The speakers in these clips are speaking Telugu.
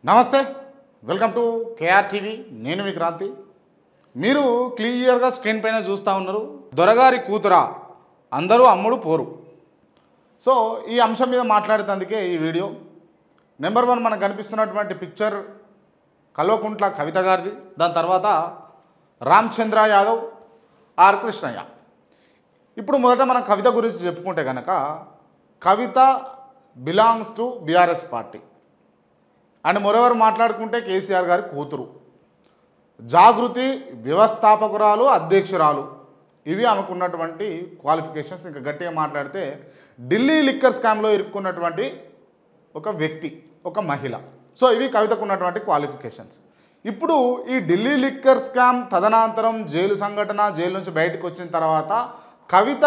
నమస్తే, వెల్కమ్ టు కేఆర్ టీవీ. నేను మీ క్రాంతి. మీరు క్లియర్గా స్క్రీన్ పైన చూస్తూ ఉన్నారు, దొరగారి కూతురా అందరూ అమ్ముడు పోరు. సో ఈ అంశం మీద మాట్లాడేందుకే ఈ వీడియో. నెంబర్ 1 మనకు కనిపిస్తున్నటువంటి పిక్చర్ కల్వకుంట్ల కవిత గారిది. దాని తర్వాత రామచంద్ర యాదవ్, ఆర్ కృష్ణయ్య. ఇప్పుడు మొదట మనం కవిత గురించి చెప్పుకుంటే కనుక, Kavitha belongs to BRS party. And మరోవరు మాట్లాడుకుంటే కేసీఆర్ గారి కూతురు, జాగృతి వ్యవస్థాపకురాలు, అధ్యక్షురాలు. ఇవి ఆమెకున్నటువంటి క్వాలిఫికేషన్స్. ఇంకా గట్టిగా మాట్లాడితే ఢిల్లీ లిక్కర్ స్కామ్లో ఇరుక్కున్నటువంటి ఒక వ్యక్తి, ఒక మహిళ. సో ఇవి కవితకు ఉన్నటువంటి క్వాలిఫికేషన్స్. ఇప్పుడు ఈ ఢిల్లీ లిక్కర్ స్కామ్ తదనంతరం జైలు సంఘటన, జైలు నుంచి బయటకు వచ్చిన తర్వాత కవిత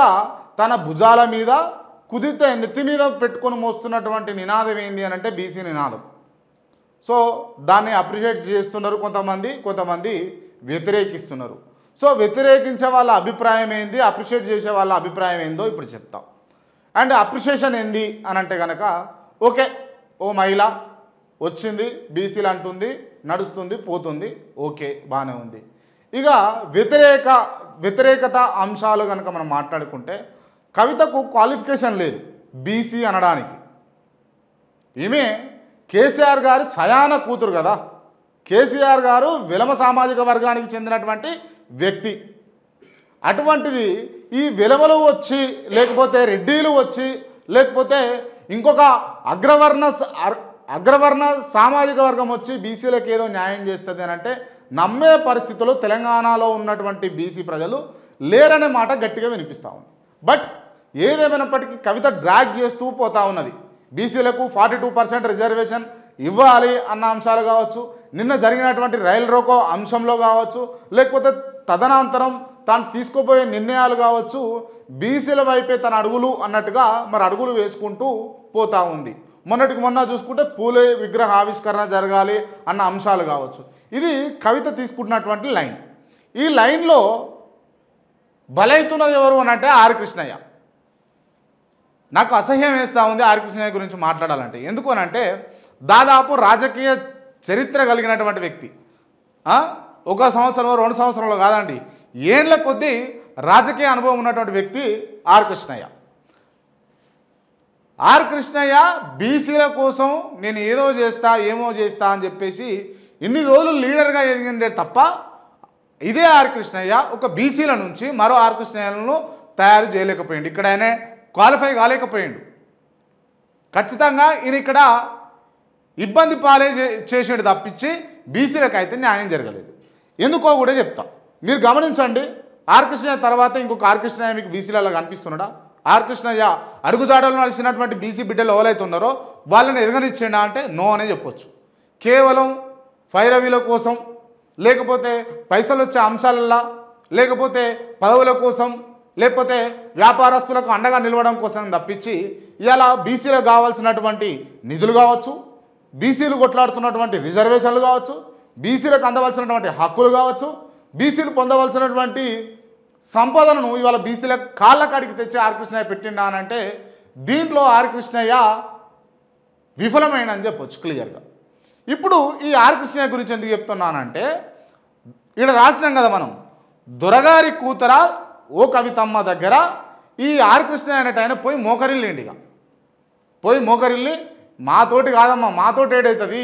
తన భుజాల మీద కుదితే నెత్తి మీద పెట్టుకొని మోస్తున్నటువంటి నినాదం ఏంది అని అంటే బీసీ నినాదం. సో దాన్ని అప్రిషియేట్ చేస్తున్నారు కొంతమంది వ్యతిరేకిస్తున్నారు. సో వ్యతిరేకించే వాళ్ళ అభిప్రాయం ఏంది, అప్రిషియేట్ చేసే వాళ్ళ అభిప్రాయం ఏందో ఇప్పుడు చెప్తాం. అండ్ అప్రిషియేషన్ ఏంది అని అంటే కనుక, ఓకే ఓ మహిళ వచ్చింది, బీసీలు అంటుంది, నడుస్తుంది, పోతుంది, ఓకే బాగానే ఉంది. ఇక వ్యతిరేకత అంశాలు కనుక మనం మాట్లాడుకుంటే, కవితకు క్వాలిఫికేషన్ లేదు బీసీ అనడానికి. ఈమె కేసీఆర్ గారి సయాన కూతురు కదా. కేసీఆర్ గారు విలమ సామాజిక వర్గానికి చెందినటువంటి వ్యక్తి. అటువంటిది ఈ విలమలు వచ్చి, లేకపోతే రెడ్డిలు వచ్చి, లేకపోతే ఇంకొక అగ్రవర్ణ సామాజిక వర్గం వచ్చి బీసీలకు ఏదో న్యాయం చేస్తుంది అని అంటే నమ్మే పరిస్థితులు తెలంగాణలో ఉన్నటువంటి బీసీ ప్రజలు లేరనే మాట గట్టిగా వినిపిస్తూ ఉంది. బట్ ఏదేమైనప్పటికీ కవిత డ్రాగ్ చేస్తూ పోతా ఉన్నది. బీసీలకు 42% రిజర్వేషన్ ఇవ్వాలి అన్న అంశాలు కావచ్చు, నిన్న జరిగినటువంటి రైల్ రోకో అంశంలో కావచ్చు, లేకపోతే తదనంతరం తాను తీసుకోబోయే నిర్ణయాలు కావచ్చు, బీసీల వైపే తన అడుగులు అన్నట్టుగా మరి అడుగులు వేసుకుంటూ పోతూ ఉంది. మొన్నటికి మొన్న చూసుకుంటే పూలే విగ్రహ ఆవిష్కరణ జరగాలి అన్న అంశాలు కావచ్చు. ఇది కవిత తీసుకుంటున్నటువంటి లైన్. ఈ లైన్లో బలైతున్నది ఎవరు అని అంటే ఆర్ కృష్ణయ్య. నాకు అసహ్యం వేస్తూ ఉంది ఆర్ కృష్ణయ్య గురించి మాట్లాడాలంటే. ఎందుకు అని అంటే దాదాపు రాజకీయ చరిత్ర కలిగినటువంటి వ్యక్తి. 1 సంవత్సరం 2 సంవత్సరంలో కాదండి, ఏళ్ల కొద్దీ రాజకీయ అనుభవం ఉన్నటువంటి వ్యక్తి ఆర్ కృష్ణయ్య. ఆర్ కృష్ణయ్య బీసీల కోసం నేను ఏదో చేస్తా ఏమో చేస్తా అని చెప్పేసి ఇన్ని రోజులు లీడర్గా ఎదిగిందే తప్ప, ఇదే ఆర్ కృష్ణయ్య ఒక బీసీల నుంచి మరో ఆర్ కృష్ణయ్యలను తయారు చేయలేకపోయింది. ఇక్కడ ఆయనే క్వాలిఫై కాలేకపోయిండు. ఖచ్చితంగా ఈయన ఇక్కడ ఇబ్బంది పాలే చేసేడు తప్పించి బీసీలకు అయితే న్యాయం జరగలేదు. ఎందుకో కూడా చెప్తా. మీరు గమనించండి, ఆర్ కృష్ణయ్య తర్వాత ఇంకొక ఆర్ కృష్ణయ్య మీకు బీసీలలో కనిపిస్తున్నాడా? ఆర్ కృష్ణయ్య అడుగుజాడలు నడిచినటువంటి బీసీ బిడ్డలు ఎవరైతే ఉన్నారో వాళ్ళని ఎదగనిచ్చిండా అంటే నో అనే చెప్పొచ్చు. కేవలం ఫైరవీల కోసం, లేకపోతే పైసలు వచ్చే అంశాలల్లా, లేకపోతే పదవుల కోసం, లేకపోతే వ్యాపారస్తులకు అండగా నిలవడం కోసం తప్పించి ఇలా బీసీలకు కావాల్సినటువంటి నిధులు కావచ్చు, బీసీలు కొట్లాడుతున్నటువంటి రిజర్వేషన్లు కావచ్చు, బీసీలకు అందవలసినటువంటి హక్కులు కావచ్చు, బీసీలు పొందవలసినటువంటి సంపదను ఇవాళ బీసీల కాళ్ళ కాడికి తెచ్చి ఆర్ కృష్ణయ్య పెట్టిండా అని అంటే దీంట్లో ఆర్ కృష్ణయ్య విఫలమైనని చెప్పొచ్చు క్లియర్గా. ఇప్పుడు ఈ ఆర్ కృష్ణయ్య గురించి ఎందుకు చెప్తున్నానంటే, ఇక్కడ రాసినాం కదా మనం, దొరగారి కూతుర ఓ కవితమ్మ దగ్గర ఈ ఆర్ కృష్ణయ్య అనేట ఆయన పోయి మోకరిల్లిండి. ఇక పోయి మోకరిల్లి మాతోటి కాదమ్మా, మాతోటి ఏడవుతుంది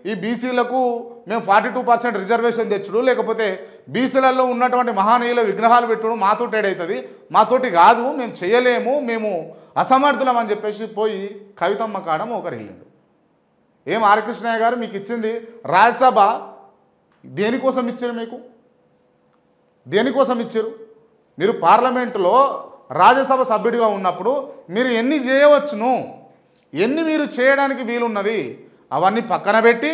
ఈ బీసీలకు మేము 42% రిజర్వేషన్ తెచ్చుడు, లేకపోతే బీసీలలో ఉన్నటువంటి మహానీయుల విగ్రహాలు పెట్టుడు మాతోటి ఏడవుతుంది, మాతోటి కాదు, మేము చేయలేము, మేము అసమర్థులం అని చెప్పేసి పోయి కవితమ్మ కాడ మోకరిల్లిండు. ఏం ఆర్ కృష్ణయ్య గారు మీకు ఇచ్చింది రాజ్యసభ దేనికోసం ఇచ్చారు? మీకు దేనికోసం ఇచ్చారు? మీరు పార్లమెంటులో రాజ్యసభ సభ్యుడిగా ఉన్నప్పుడు మీరు ఎన్ని చేయవచ్చును, ఎన్ని మీరు చేయడానికి వీలున్నది అవన్నీ పక్కన పెట్టి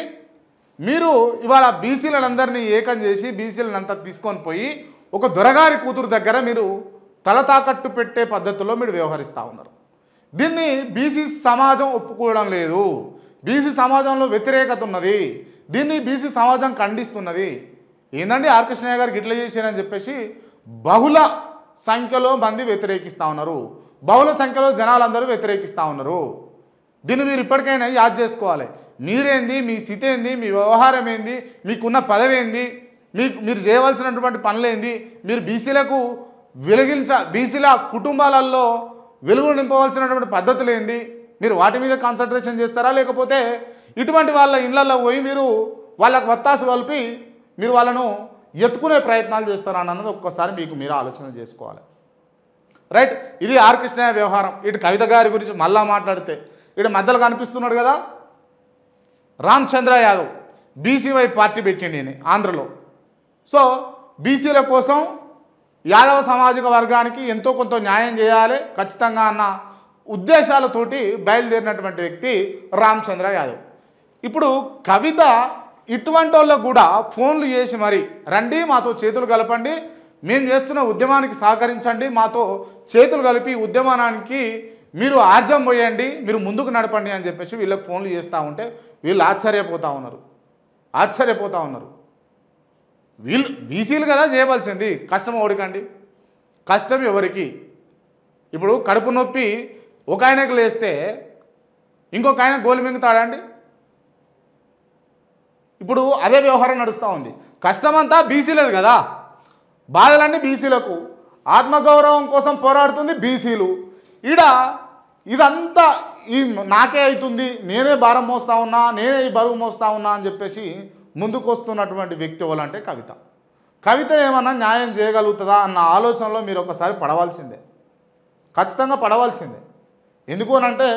మీరు ఇవాళ బీసీలందరినీ ఏకం చేసి బీసీలనంతా తీసుకొని పోయి ఒక దొరగారి కూతురు దగ్గర మీరు తల తాకట్టు పెట్టే పద్ధతిలో మీరు వ్యవహరిస్తూ ఉన్నారు. దీన్ని బీసీ సమాజం ఒప్పుకోవడం లేదు. బీసీ సమాజంలో వ్యతిరేకత ఉన్నది. దీన్ని బీసీ సమాజం ఖండిస్తున్నది. ఏందండి ఆర్ కృష్ణయ్య గారు గిట్ల చేశారని చెప్పేసి బహుళ సంఖ్యలో మంది వ్యతిరేకిస్తూ ఉన్నారు. బహుళ సంఖ్యలో జనాలందరూ వ్యతిరేకిస్తూ ఉన్నారు. దీన్ని మీరు ఇప్పటికైనా యాద్ చేసుకోవాలి. మీరేంది, మీ స్థితి ఏంది, మీ వ్యవహారం ఏంది, మీకున్న పదవి ఏంది, మీరు చేయవలసినటువంటి పనులేంది, మీరు బీసీలకు బీసీల కుటుంబాలలో వెలుగు నింపవలసినటువంటి పద్ధతులు ఏంది, మీరు వాటి మీద కాన్సన్ట్రేషన్ చేస్తారా, లేకపోతే ఇటువంటి వాళ్ళ ఇళ్లలో పోయి మీరు వాళ్ళకు వత్తాసు కలిపి మీరు వాళ్ళను ఎత్తుకునే ప్రయత్నాలు చేస్తారా అన్నది ఒక్కసారి మీరు ఆలోచన చేసుకోవాలి. రైట్, ఇది ఆర్ కృష్ణయ్య వ్యవహారం. ఇటు కవిత గారి గురించి మళ్ళా మాట్లాడితే ఇటు మధ్యలో కనిపిస్తున్నాడు కదా రామచంద్ర యాదవ్, బీసీవై పార్టీ పెట్టిండి ఆంధ్రలో. సో బీసీల కోసం యాదవ సామాజిక వర్గానికి ఎంతో కొంత న్యాయం చేయాలి ఖచ్చితంగా అన్న ఉద్దేశాలతోటి బయలుదేరినటువంటి వ్యక్తి రామచంద్ర యాదవ్. ఇప్పుడు కవిత ఇటువంటి వాళ్ళకు కూడా ఫోన్లు చేసి మరి రండి మాతో చేతులు కలపండి, మేము చేస్తున్న ఉద్యమానికి సహకరించండి, మాతో చేతులు కలిపి ఉద్యమానికి మీరు ఆర్జం పోయండి, మీరు ముందుకు నడపండి అని చెప్పేసి వీళ్ళకి ఫోన్లు చేస్తూ ఉంటే వీళ్ళు ఆశ్చర్యపోతూ ఉన్నారు. వీళ్ళు బీసీలు కదా చేయవలసింది, కష్టం ఓడికండి, కష్టం ఎవరికి? ఇప్పుడు కడుపు నొప్పి ఒక ఆయనకు లేస్తే ఇంకొక ఆయన గోలు మింగుతాడండి. ఇప్పుడు అదే వ్యవహారం నడుస్తూ ఉంది. కష్టమంతా బీసీలేదు కదా, బాధలన్నీ బీసీలకు, ఆత్మగౌరవం కోసం పోరాడుతుంది బీసీలు. ఇదంతా నాకే అవుతుంది, నేనే భారం మోస్తా ఉన్నా, నేనే ఈ బరువు మోస్తా ఉన్నా అని చెప్పేసి ముందుకు వస్తున్నటువంటి వ్యక్తి ఎవరంటే కవిత ఏమన్నా న్యాయం చేయగలుగుతుందా అన్న ఆలోచనలో మీరు ఒకసారి పడవలసిందే, ఖచ్చితంగా పడవలసిందే. ఎందుకు అనంటే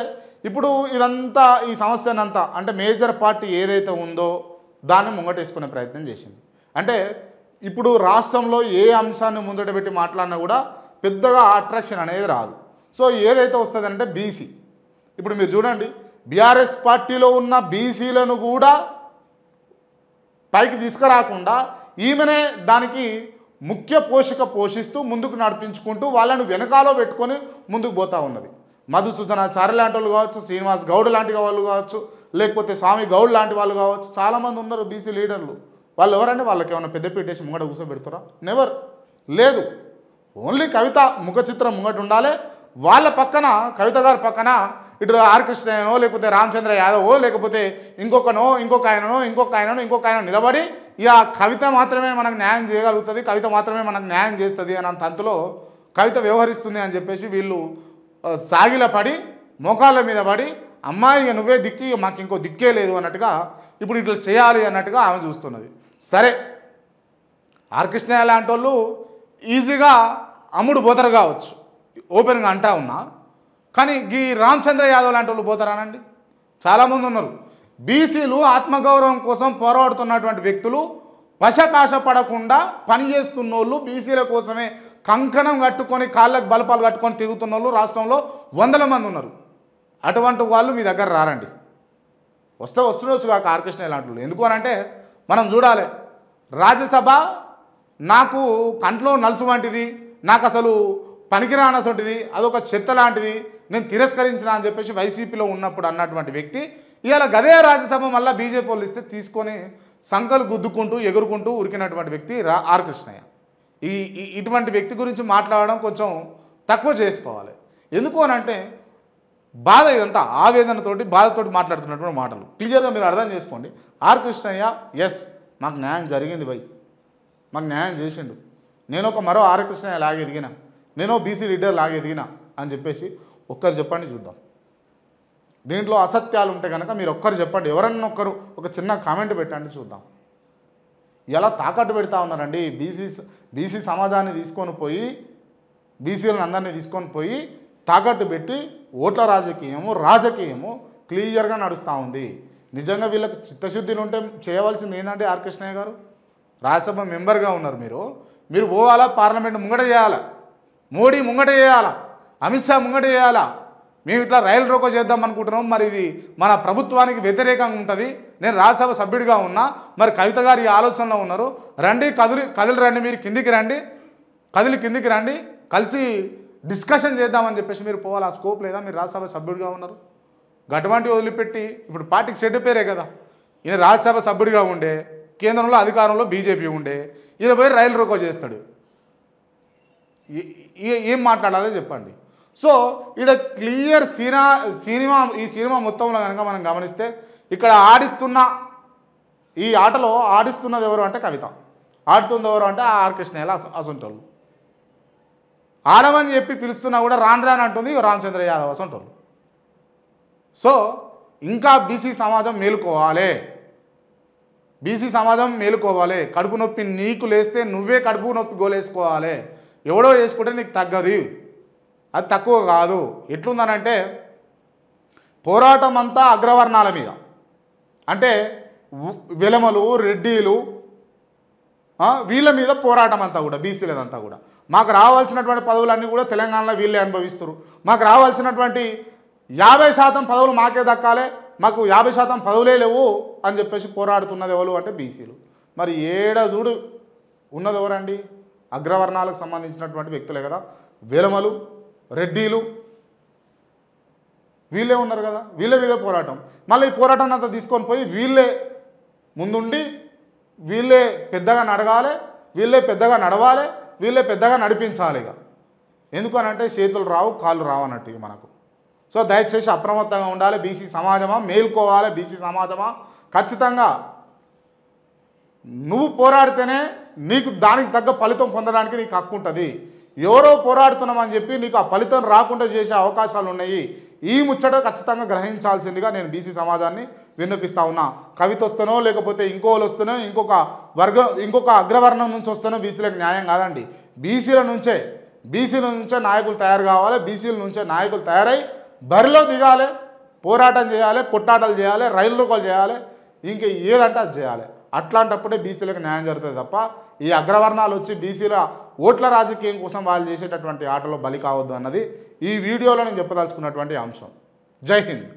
ఇప్పుడు ఇదంతా ఈ సమస్యనంతా అంటే మేజర్ పార్టీ ఏదైతే ఉందో దాన్ని ముంగటేసుకునే ప్రయత్నం చేసింది. అంటే ఇప్పుడు రాష్ట్రంలో ఏ అంశాన్ని ముందట పెట్టి మాట్లాడినా కూడా పెద్దగా అట్రాక్షన్ అనేది రాదు. సో ఏదైతే వస్తుందంటే బీసీ. ఇప్పుడు మీరు చూడండి, బీఆర్ఎస్ పార్టీలో ఉన్న బీసీలను కూడా పైకి తీసుకురాకుండా ఈమెనే దానికి ముఖ్య పోషిస్తూ ముందుకు నడిపించుకుంటూ వాళ్ళను వెనకాలో పెట్టుకొని ముందుకు పోతూ ఉన్నది. మధుసూదనాచారి లాంటి వాళ్ళు కావచ్చు, శ్రీనివాస్ గౌడ్ లాంటి వాళ్ళు కావచ్చు, లేకపోతే స్వామి గౌడ్ లాంటి వాళ్ళు కావచ్చు, చాలామంది ఉన్నారు బీసీ లీడర్లు. వాళ్ళు ఎవరంటే వాళ్ళకి ఏమైనా పెద్దపీట వేసి ముంగట కూర్చోబెడతారా? నెవర్, లేదు. ఓన్లీ కవిత ముఖ చిత్రం ముంగట ఉండాలి. వాళ్ళ పక్కన కవిత గారి పక్కన ఇటు ఆర్ కృష్ణయ్యనో లేకపోతే రామచంద్ర యాదవో లేకపోతే ఇంకొక ఆయన నిలబడి ఇక కవిత మాత్రమే మనకు న్యాయం చేయగలుగుతుంది, కవిత మాత్రమే మనకు న్యాయం చేస్తుంది అన్న తంతులో కవిత వ్యవహరిస్తుంది అని చెప్పేసి వీళ్ళు సాగిల పడి మోకాళ్ళ మీద పడి అమ్మాయి నువ్వే దిక్కి మాకు ఇంకో దిక్కే లేదు అన్నట్టుగా ఇప్పుడు ఇట్లా చేయాలి అన్నట్టుగా ఆమె చూస్తున్నది. సరే, ఆర్ కృష్ణయ్య లాంటి వాళ్ళు ఈజీగా అమ్ముడు పోతారు కావచ్చు, ఓపెన్గా అంటా ఉన్నా. కానీ ఈ రామచంద్ర యాదవ్ లాంటి వాళ్ళు పోతారానండి? చాలామంది ఉన్నారు. బీసీలు ఆత్మగౌరవం కోసం పోరాడుతున్నటువంటి వ్యక్తులు వశకాశ పడకుండా పనిచేస్తున్న వాళ్ళు, బీసీల కోసమే కంకణం కట్టుకొని కాళ్ళకు బలపాలు కట్టుకొని తిరుగుతున్న వాళ్ళు రాష్ట్రంలో వందల మంది ఉన్నారు. అటువంటి వాళ్ళు మీ దగ్గర రారండి. వస్తుండొచ్చు కాక ఆర్ కృష్ణ లాంటి వాళ్ళు. ఎందుకు అనంటే మనం చూడాలి, రాజ్యసభ నాకు కంట్లో నలుసు వంటిది, నాకు అసలు పనికిరానటువంటిది, అదొక చెత్త లాంటిది, నేను తిరస్కరించిన అని చెప్పేసి వైసీపీలో ఉన్నప్పుడు అన్నటువంటి వ్యక్తి ఇవాళ గదే రాజ్యసభ మళ్ళీ బీజేపీ వాళ్ళు ఇస్తే తీసుకొని సంకలు గుద్దుకుంటూ ఎగురుకుంటూ ఉరికినటువంటి వ్యక్తి ఆర్ కృష్ణయ్య. ఇటువంటి వ్యక్తి గురించి మాట్లాడడం కొంచెం తక్కువ చేసుకోవాలి. ఎందుకు అనంటే బాధ, ఇదంతా ఆవేదనతోటి బాధతోటి మాట్లాడుతున్నటువంటి మాటలు. క్లియర్గా మీరు అర్థం చేసుకోండి. ఆర్ కృష్ణయ్య ఎస్ మాకు న్యాయం జరిగింది భయ్, మాకు న్యాయం చేసిండు, నేను ఒక మరో ఆర్ కృష్ణయ్య లాగా ఎదిగిన, నేను బీసీ లీడర్ లాగా ఎదిగిన అని చెప్పేసి ఒక్కరు చెప్పండి చూద్దాం. దీంట్లో అసత్యాలు ఉంటే కనుక మీరు ఒక్కరు చెప్పండి, ఎవరన్నా ఒక్కరు ఒక చిన్న కామెంట్ పెట్టండి చూద్దాం. ఎలా తాకట్టు పెడతా ఉన్నారండి బీసీ సమాజాన్ని తీసుకొని పోయి, బీసీలను అందరినీ తీసుకొని పోయి తాకట్టు పెట్టి ఓట్ల రాజకీయము క్లియర్గా నడుస్తూ ఉంది. నిజంగా వీళ్ళకి చిత్తశుద్ధిని ఉంటే చేయవలసింది ఏంటంటే ఆర్ కృష్ణయ్య గారు రాజ్యసభ మెంబర్గా ఉన్నారు, మీరు పోవాలా, పార్లమెంట్ ముంగట చేయాలా, మోడీ ముంగట చేయాలా, అమిత్ షా ముంగట చేయాలా. మేము ఇట్లా రైలు రోకో చేద్దాం అనుకుంటున్నాం, మరి ఇది మన ప్రభుత్వానికి వ్యతిరేకంగా ఉంటుంది, నేను రాజ్యసభ సభ్యుడిగా ఉన్నా, మరి కవిత గారు ఈ ఆలోచనలో ఉన్నారు, రండి కదిలి రండి, మీరు కిందికి రండి, కలిసి డిస్కషన్ చేద్దామని చెప్పేసి మీరు పోవాలి. ఆ స్కోప్ లేదా? మీరు రాజ్యసభ సభ్యుడిగా ఉన్నారు. గటువంటి వదిలిపెట్టి ఇప్పుడు పార్టీకి చెడ్డ పేరే కదా, ఈయన రాజ్యసభ సభ్యుడిగా ఉండే, కేంద్రంలో అధికారంలో బీజేపీ ఉండే, ఈయన పోయి రైలు రోకో చేస్తాడు. ఏం మాట్లాడాలో చెప్పండి. సో ఇక్కడ క్లియర్ ఈ సినిమా మొత్తంలో కనుక మనం గమనిస్తే ఇక్కడ ఈ ఆటలో ఆడిస్తున్నది ఎవరు అంటే కవిత, ఆడుతుంది ఎవరు అంటే ఆర్కృష్ణ అసంటోళ్ళు. ఆడమని చెప్పి పిలుస్తున్నా కూడా రాను అంటుంది రామచంద్ర యాదవ్ అసంటోళ్ళు. సో ఇంకా బీసీ సమాజం మేలుకోవాలి, బీసీ సమాజం మేలుకోవాలి. కడుపు నొప్పి నీకు లేస్తే నువ్వే కడుపు నొప్పి గోలేసుకోవాలి. ఎవడో వేసుకుంటే నీకు తగ్గదు, అది తక్కువ కాదు. ఎట్లుందనంటే పోరాటం అంతా అగ్రవర్ణాల మీద, అంటే వెలమలు, రెడ్డిలు, వీళ్ళ మీద పోరాటం అంతా కూడా, బీసీలదంతా కూడా. మాకు రావాల్సినటువంటి పదవులన్నీ కూడా తెలంగాణలో వీళ్ళే అనుభవిస్తారు. మాకు రావాల్సినటువంటి 50% పదవులు మాకే దక్కాలి, మాకు 50% పదవులే లేవు అని చెప్పేసి పోరాడుతున్నది ఎవరు అంటే బీసీలు. మరి చూడు ఉన్నది ఎవరండి? అగ్రవర్ణాలకు సంబంధించినటువంటి వ్యక్తులే కదా. వెలమలు, రెడ్డిలు వీళ్ళే ఉన్నారు కదా, వీళ్ళ మీద పోరాటం. మళ్ళీ ఈ పోరాటాన్ని అంతా తీసుకొని పోయి వీళ్ళే ముందుండి వీళ్ళే పెద్దగా నడగాలి, వీళ్ళే పెద్దగా నడవాలి, వీళ్ళే పెద్దగా నడిపించాలి. ఇక ఎందుకు అనంటే చేతులు రావు, కాళ్ళు రావు అన్నట్టు మనకు. సో దయచేసి అప్రమత్తంగా ఉండాలి. బీసీ సమాజమా మేల్కోవాలి. బీసీ సమాజమా ఖచ్చితంగా నువ్వు పోరాడితేనే నీకు దానికి తగ్గ ఫలితం పొందడానికి నీకు హక్కు ఉంటుంది. ఎవరో పోరాడుతున్నామని చెప్పి నీకు ఆ ఫలితం రాకుండా చేసే అవకాశాలు ఉన్నాయి. ఈ ముచ్చట ఖచ్చితంగా గ్రహించాల్సిందిగా నేను బీసీ సమాజాన్ని విన్నపిస్తా ఉన్నా. కవిత వస్తేనో లేకపోతే ఇంకోళ్ళు వస్తేనో ఇంకొక అగ్రవర్ణం నుంచి వస్తేనో బీసీలకు న్యాయం కాదండి. బీసీల నుంచే నాయకులు తయారు కావాలి. బీసీల నుంచే నాయకులు తయారై బరిలో దిగాలి, పోరాటం చేయాలి, కొట్టాటలు చేయాలి, రైలు రోకలు చేయాలి, ఇంక ఏదంటే అది చేయాలి. అట్లాంటప్పుడే బీసీలకు న్యాయం జరుగుతుంది తప్ప ఈ అగ్రవర్ణాలు వచ్చి బీసీల ఓట్ల రాజకీయం కోసం వాళ్ళు చేసేటటువంటి ఆటలో బలి కావద్దు అన్నది ఈ వీడియోలో నేను చెప్పదలుచుకున్నటువంటి అంశం. జై హింద్.